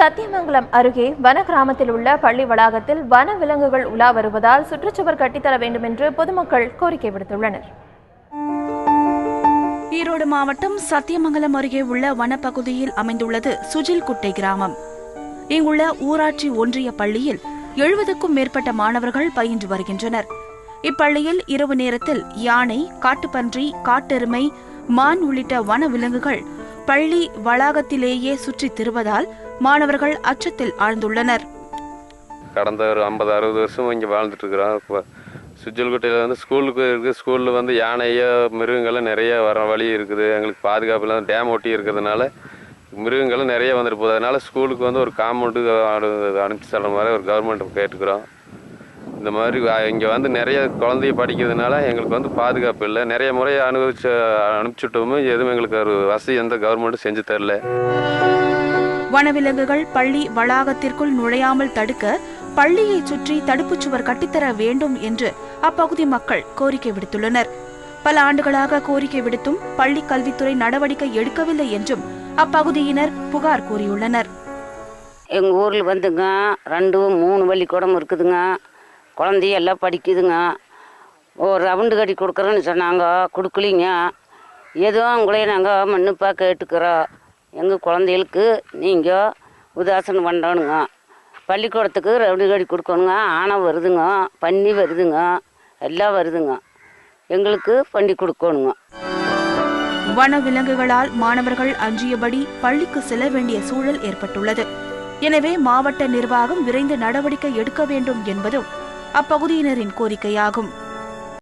சத்தியமங்கலம் அருகே வன கிராமத்தில் உள்ள பள்ளி வளாகத்தில் வன விலங்குகள் உலா வருவதால் சுற்றுச்சுவர் கட்டித்தர வேண்டும் என்று பொதுமக்கள் கோரிக்கை விடுத்துள்ளனர். ஈரோடு மாவட்டம் சத்தியமங்கலம் அருகே உள்ள வனப்பகுதியில் அமைந்துள்ளது சுஜில்குட்டை கிராமம். இங்குள்ள ஊராட்சி ஒன்றிய பள்ளியில் 70க்கும் மேற்பட்ட மாணவர்கள் பயின்று வருகின்றனர். இப்பள்ளியில் இரவு நேரத்தில் யானை, காட்டுப்பன்றி, காட்டெருமை, மான் உள்ளிட்ட வன விலங்குகள் பள்ளி வளாகத்திலேயே சுற்றித் திரிவதால் மாணவர்கள் அச்சத்தில் ஆழ்ந்துள்ளனர். கடந்த ஒரு 50-60 வருஷம் இங்கே வாழ்ந்துட்டு இருக்கிறோம். சுஜில்குட்டையில் ஸ்கூலுக்கு இருக்குது. ஸ்கூலில் யானையோ மிருகங்களும் நிறைய வர வழி இருக்குது. எங்களுக்கு பாதுகாப்பு இல்லாத டேம் ஒட்டி இருக்கிறதுனால மிருகங்களும் நிறைய வந்துட்டு போகுது. அதனால் ஸ்கூலுக்கு ஒரு காம்பவுண்டு அனுப்பிச்சு தர மாதிரி ஒரு கவர்மெண்ட் கேட்டுக்கிறோம். இந்த மாதிரி இங்கே நிறைய குழந்தைய படிக்கிறதுனால எங்களுக்கு பாதுகாப்பு இல்லை. நிறைய முறை அனுப்பிச்சுட்டோமோ எதுவும் எங்களுக்கு ஒரு வசதி எந்த கவர்மெண்ட்டும் செஞ்சு தரல. வனவிலங்குகள் பள்ளி வளாகத்திற்குள் நுழையாமல் தடுக்க பள்ளியை சுற்றி தடுப்புச் சுவர் கட்டித்தர வேண்டும் என்று அப்பகுதி மக்கள் கோரிக்கை விடுத்துள்ளனர். பல ஆண்டுகளாக கோரிக்கை விடுத்தும் பள்ளி கல்வித்துறை நடவடிக்கை எடுக்கவில்லை என்றும் அப்பகுதியினர் புகார் கூறியுள்ளனர். எங்கள் ஊரில் 2-3 பள்ளிக்கூடம் இருக்குதுங்க. குழந்தையெல்லாம் படிக்குதுங்க. ஒரு ரவுண்டு கட்டி கொடுக்குறோன்னு சொன்னாங்க, கொடுக்கலிங்க. ஏதோ உங்களே நாங்கள் மன்னிப்பாக கேட்டுக்கிறோம். எங்கள் குழந்தைகளுக்கு நீங்கள் உதாசனம் பண்ணணுங்க. பள்ளிக்கூடத்துக்கு ரவுண்டு கட்டி கொடுக்கணுங்க. ஆனை வருதுங்க, பன்னி வருதுங்க, எல்லாம் வருதுங்க. எங்களுக்கு பண்ணி கொடுக்கணுங்க. வன விலங்குகளால் மாணவர்கள் அஞ்சியபடி பள்ளிக்கு செல்ல வேண்டிய சூழல் ஏற்பட்டுள்ளது. எனவே மாவட்ட நிர்வாகம் விரைந்து நடவடிக்கை எடுக்க வேண்டும் என்பதும் அப்பகுதியினரின் கோரிக்கையாகும்.